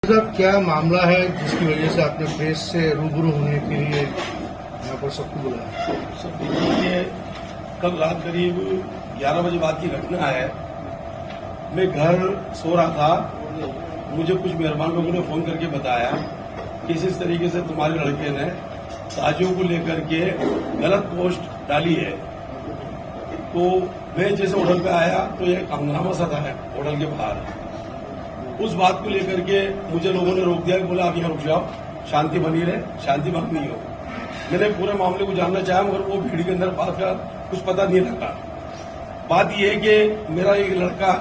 साहब, क्या मामला है जिसकी वजह से आपने प्रेस से रूबरू होने के लिए यहाँ पर सबको बुलाया? सब देखिए, कल रात करीब 11 बजे बाद की घटना है। मैं घर सो रहा था, मुझे कुछ मेहरबान लोगों ने फोन करके बताया कि इस तरीके से तुम्हारे लड़के ने ताजियों को लेकर के गलत पोस्ट डाली है। तो मैं जैसे होटल पे आया तो एक हंगामा सा था होटल के बाहर। उस बात को लेकर के मुझे लोगों ने रोक दिया, बोला आप यहाँ रुक जाओ, शांति बनी रहे, शांति भंग नहीं हो। मैंने पूरे मामले को जानना चाहा मगर वो भीड़ के अंदर बात का कुछ पता नहीं लगा। बात यह है कि मेरा एक लड़का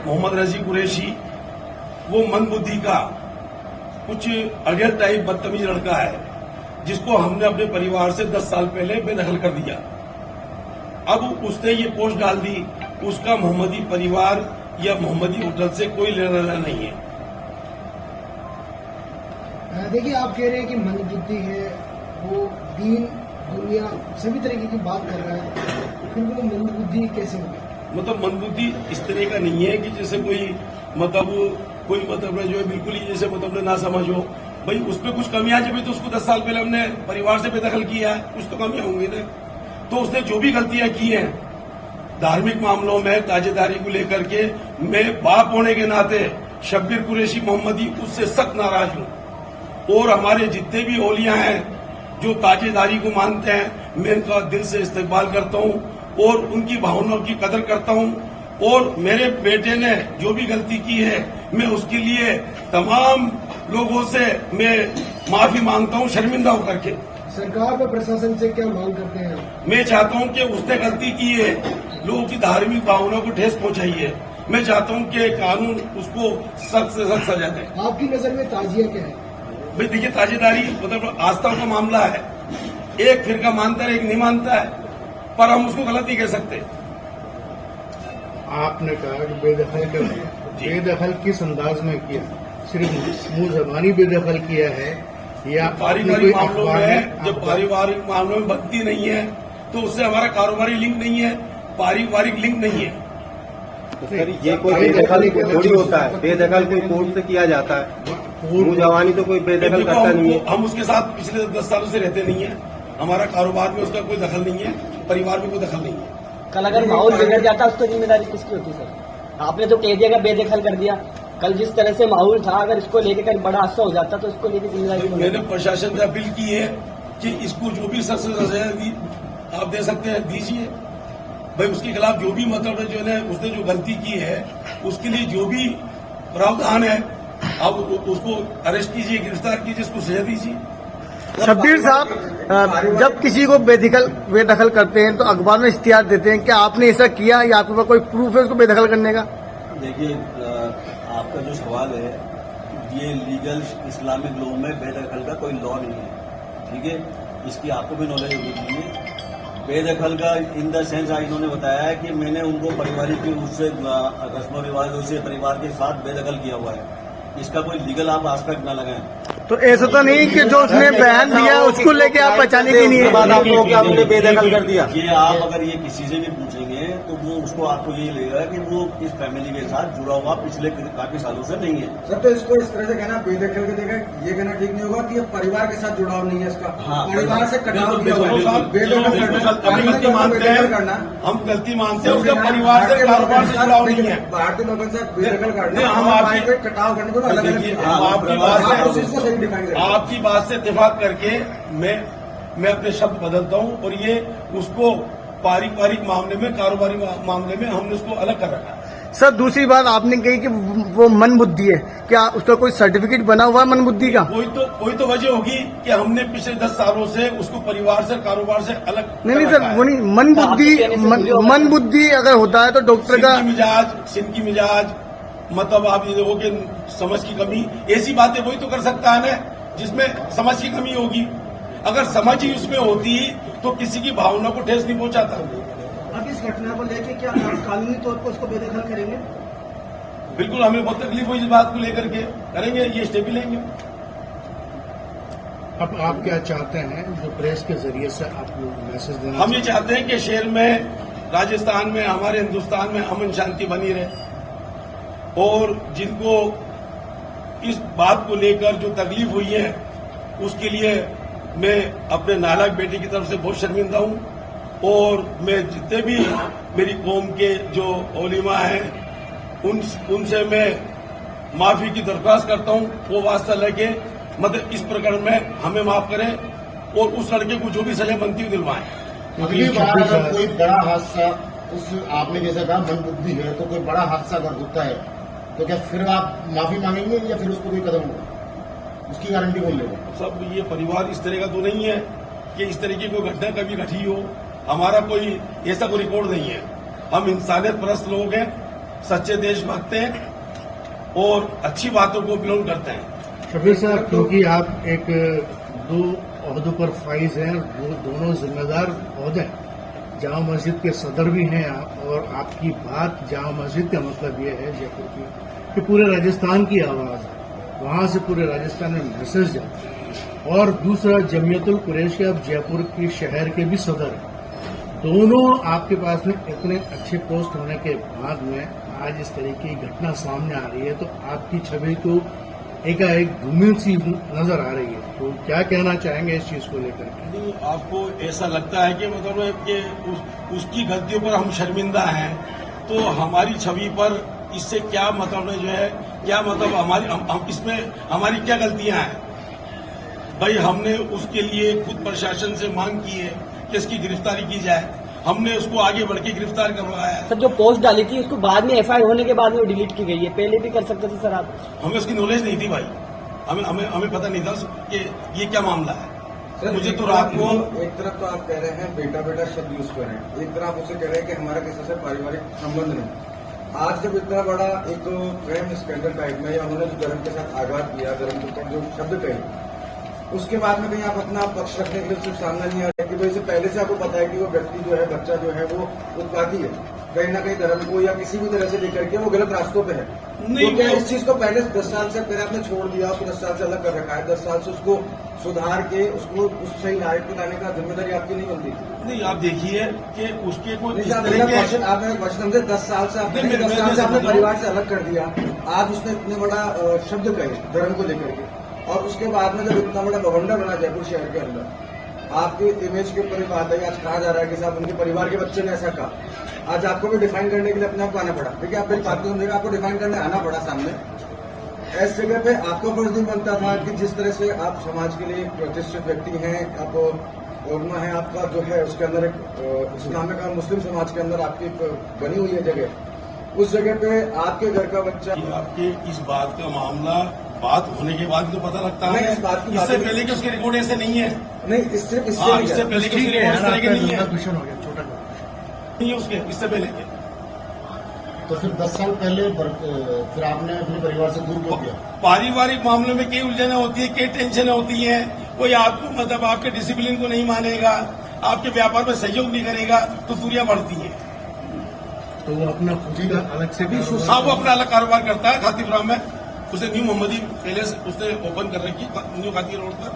मोहम्मद रजी कुरैशी, वो मंदबुद्धि का कुछ अगेल टाइप बदतमीज लड़का है, जिसको हमने अपने परिवार से 10 साल पहले बेदखल कर दिया। अब उसने ये पोस्ट डाल दी। उसका मोहम्मदी परिवार या मोहम्मदी होटल से कोई लेना देना नहीं है। देखिए, आप कह रहे हैं कि मंदबुद्धि है, वो दीन दुनिया सभी तरीके की बात कर रहा है, फिर वो मंदबुद्धि कैसे होगी? मतलब मंदबुद्धि इस तरह का नहीं है कि जैसे कोई मतलब जो है बिल्कुल ही जैसे मतलब ना समझ हो। भाई उसमें कुछ कमियां जब तो उसको 10 साल पहले हमने परिवार से बेदखल किया है, कुछ तो कमियां होंगी ना। तो उसने जो भी गलतियां की हैं धार्मिक मामलों में ताजेदारी को लेकर के, मैं बाप होने के नाते शब्बीर कुरैशी मोहम्मदी उससे सख्त नाराज हूं। और हमारे जितने भी औलियां हैं जो ताजेदारी को मानते हैं, मैं उनका दिल से इस्तेकबाल करता हूं और उनकी भावनाओं की कदर करता हूं। और मेरे बेटे ने जो भी गलती की है, मैं उसके लिए तमाम लोगों से मैं माफी मांगता हूं, शर्मिंदा होकर के। सरकार व प्रशासन से क्या मांग करते हैं? मैं चाहता हूं कि उसने गलती की है, लोगों की धार्मिक भावनाओं को ठेस पहुंचाई है। मैं चाहता हूं कि कानून उसको सख्त से सख्त सजा दे। आपकी नजर में ताजिया क्या है? भाई देखिए, ताजेदारी मतलब आस्था का मामला है। एक फिरका मानता है, एक नहीं मानता है, पर हम उसको गलत नहीं कह सकते। आपने कहा कि बेदखल कर दिया, बेदखल किस अंदाज में किया? सिर्फ मुंह जबानी बेदखल किया है या पारिवारिक मामलों में? जब पारिवारिक मामलों में बनती नहीं है तो उससे हमारा कारोबारी लिंक नहीं है, पारिवारिक लिंक नहीं है। तो सर ये कोई बेदखल थोड़ी होता है, बेदखल कोई कोर्ट से किया जाता है, मुंह जवानी तो कोई बेदखल करता नहीं है। हम उसके साथ पिछले 10 सालों से रहते नहीं है, हमारा कारोबार में उसका कोई दखल नहीं है, परिवार में कोई दखल नहीं है। कल अगर माहौल बिगड़ जाता उसको जिम्मेदारी किसकी होती सर? आपने तो कह दिया कि बेदखल कर दिया। कल जिस तरह से माहौल था, अगर इसको लेकर कहीं बड़ा हादसा हो जाता तो इसको लेकर जिम्मेदारी? मैंने प्रशासन से अपील की है कि इसको जो भी सख्त से सजा आप दे सकते हैं दीजिए। भाई उसके खिलाफ जो भी मतलब जो है उसने जो गलती की है उसके लिए जो भी प्रावधान है आप उसको अरेस्ट कीजिए, गिरफ्तार कीजिए, उसको सजा दीजिए। शब्बीर साहब, जब किसी को बेदखल करते हैं तो अखबार में इश्तिहार देते हैं, क्या आपने ऐसा किया या आपके पास कोई प्रूफ है उसको बेदखल करने का? देखिए, आपका जो सवाल है ये लीगल इस्लामिक लॉ में बेदखल का कोई लॉ नहीं है, ठीक है? इसकी आपको भी नॉलेज होनी चाहिए। बेदखल का इन द सेंस इन्होंने बताया है कि मैंने उनको पारिवारिक रूप से रस्म रिवाजों से परिवार के साथ बेदखल किया हुआ है। इसका कोई लीगल आप आस्पेक्ट न लगाएं। तो ऐसा तो नहीं कि जो उसने बयान दिया उसको लेके आप पहचाने की नहीं है? आपने बेदखल कर दिया। ये आप अगर ये किसी से भी पूछेंगे तो वो उसको आपको ये लगेगा कि वो इस फैमिली के साथ जुड़ा हुआ पिछले काफी सालों से नहीं है। सर, तो इसको इस तरह से कहना बेदखल के देगा, ये कहना ठीक नहीं होगा कि ये परिवार के साथ जुड़ाव नहीं है इसका। हाँ, परिवार से कटाव हम गलती मानते हैं, उसका परिवार से कारोबार से जुड़ाव नहीं है। भारतीय लोगों के साथ बेदखल करना, हम आपकी कटाव करने को अलग आपकी बात से इत्तेफाक करके मैं अपने शब्द बदलता हूं और ये उसको पारिवारिक मामले में, कारोबारी मामले में हमने उसको अलग कर रखा है। सर, दूसरी बात आपने कही कि वो मंदबुद्धि है, क्या उसका कोई सर्टिफिकेट बना हुआ है मंदबुद्धि का? कोई तो वजह होगी कि हमने पिछले 10 सालों से उसको परिवार से, कारोबार से अलग नहीं सर, वो नहीं, मंदबुद्धि अगर होता है तो डॉक्टर का सिंह की मिजाज मतलब आप ये देखो कि समझ की कमी, ऐसी बातें वही तो कर सकता है ना जिसमें समझ की कमी होगी। अगर समझ ही उसमें होती तो किसी की भावना को ठेस नहीं पहुंचाता। अब इस घटना को लेकर क्या आप कानूनी तौर पर उसको बेदखल करेंगे? बिल्कुल, हमें बहुत तकलीफ हुई इस बात को लेकर के, करेंगे, ये स्टेप भी लेंगे। अब आप क्या चाहते हैं जो प्रेस के जरिए से आप मैसेज देना? हम ये चाहते हैं कि शहर में, राजस्थान में, हमारे हिंदुस्तान में अमन शांति बनी रहे और जिनको इस बात को लेकर जो तकलीफ हुई है उसके लिए मैं अपने नालायक बेटे की तरफ से बहुत शर्मिंदा हूं और मैं जितने भी मेरी कौम के जो ओलिमा हैं उनसे मैं माफी की दरख्वास्त करता हूं। वो वास्ता लेके मतलब इस प्रकरण में हमें माफ करें और उस लड़के को जो भी सजा बनती हुई दिलवाएं। अगली बार अगर कोई बड़ा हादसा उस आपने जैसा कहा मंदबुद्धि है तो कोई बड़ा हादसा अगर होता है तो क्या फिर आप माफी मांगेंगे या फिर उसको कोई कदम होगा, उसकी गारंटी कौन लेगा? सब ये परिवार इस तरह का तो नहीं है कि इस तरह की कोई घटना कभी घटी हो। हमारा कोई ऐसा कोई रिकॉर्ड नहीं है। हम इंसानियत परस्त लोग हैं, सच्चे देशभक्त हैं और अच्छी बातों को बिलोंग करते हैं। शबीर साहब, क्योंकि आप एक दो ओहदों पर फाइज हैं, दोनों जिम्मेदार ओहदे हैं, जामा मस्जिद के सदर भी हैं आप, और आपकी बात जामा मस्जिद का मतलब ये है जयपुर की कि पूरे राजस्थान की आवाज है, वहां से पूरे राजस्थान में मैसेज जाता है। और दूसरा जमीयतुल कुरैश के आप जयपुर की शहर के भी सदर हैं। दोनों आपके पास में इतने अच्छे पोस्ट होने के बाद में आज इस तरह की घटना सामने आ रही है तो आपकी छवि तो एकाएक धूमिल सी नजर आ रही है। तो क्या कहना चाहेंगे इस चीज को लेकर? नहीं, आपको ऐसा लगता है कि मतलब कि उसकी गलतियों पर हम शर्मिंदा हैं तो हमारी छवि पर इससे क्या मतलब जो है, क्या मतलब हमारी इसमें हमारी क्या गलतियां हैं? भाई हमने उसके लिए खुद प्रशासन से मांग की है कि इसकी गिरफ्तारी की जाए, हमने उसको आगे बढ़ के गिरफ्तार करवाया है। सर जो पोस्ट डाली थी उसको बाद में एफआईआर होने के बाद में वो डिलीट की गई है, पहले भी कर सकते थे सर आप। हमें उसकी नॉलेज नहीं थी भाई, हमें पता नहीं था कि ये क्या मामला है। सर मुझे तो रात को एक तरफ तो आप कह रहे हैं बेटा बेटा शब्द यूज कर रहे हैं, एक तरफ उसे कह रहे हैं कि हमारा किसी से पारिवारिक संबंध नहीं। आज जब इतना बड़ा एक तो क्राइम स्कैंडल टाइप में या उन्होंने जो धर्म के साथ आघात किया, धर्म के ऊपर जो शब्द कहे, उसके बाद में कहीं आप अपना पक्ष रखने के लिए सिर्फ सामना नहीं आ रहा है कि भाई इससे पहले से आपको पता है कि वो व्यक्ति जो है, बच्चा जो है वो उत्पाती है, कहीं ना कहीं धर्म को या किसी भी तरह से लेकर के वो गलत रास्तों पे है। नहीं, तो क्या इस चीज को पहले 10 साल से पहले आपने छोड़ दिया, उसको 10 साल से अलग कर रखा है, 10 साल से उसको सुधार के उसको उस सही नायक को लाने का जिम्मेदारी आपकी नहीं बनती? नहीं, आप देखिए कि उसके कोई इस आप तरह के मेरा क्वेश्चन समझे, 10 साल से आपने 10 साल से अपने परिवार से अलग कर दिया, आज उसने इतने बड़ा शब्द कहे धर्म को लेकर के, और उसके बाद में जब इतना बड़ा बवंडर बना जयपुर शहर के अंदर, आपके इमेज के ऊपर बात है, आज कहा जा रहा है कि साहब उनके परिवार के बच्चे ने ऐसा कहा, आज आपको भी डिफाइन करने के लिए अपने आप को आना पड़ा। देखिए आप मेरी बात को समझेगा, आपको डिफाइन करने आना पड़ा सामने। इस जगह पे आपको फर्ज नहीं बनता था कि जिस तरह से आप समाज के लिए प्रतिष्ठित व्यक्ति हैं, आप ओरमा है, आपका जो है उसके अंदर एक इस्लामिक और मुस्लिम समाज के अंदर आपकी बनी हुई है जगह, उस जगह पे आपके घर का बच्चा, आपके इस बात का मामला बात होने के बाद तो पता लगता है। इस बात की इससे पहले कि उसके रिकॉर्ड ऐसे नहीं है। नहीं, इससे इससे पहले कि उसके रिकॉर्ड इस तरह के नहीं है, क्वेश्चन हो गया छोटा नहीं है उसके, इससे पहले के। तो फिर 10 साल पहले फिर आपने अपने परिवार से दूर क्यों किया? पारिवारिक मामलों में कई उलझने होती है, कई टेंशन होती है, कोई आपको मतलब आपके डिसिप्लिन को नहीं मानेगा, आपके व्यापार में सहयोग नहीं करेगा तो दूरियां बढ़ती हैं। तो वो अपना खुद का अलग से भी हाँ, वो अपना अलग कारोबार करता है खातीपुरा में, उसे न्यू मोहम्मदी पैलेस उसने ओपन कर रखी न्यू खाती रोड पर।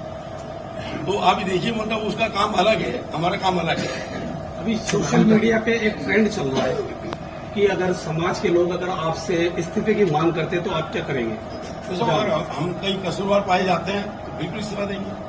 तो आप देखिए मतलब उसका काम अलग है, हमारा काम अलग है। अभी सोशल मीडिया पे एक ट्रेंड चल रहा है कि अगर समाज के लोग अगर आपसे इस्तीफे की मांग करते हैं तो आप क्या करेंगे? तो हम कई कसूरवार पाए जाते हैं तो बिल्कुल इस्तीफा देंगे।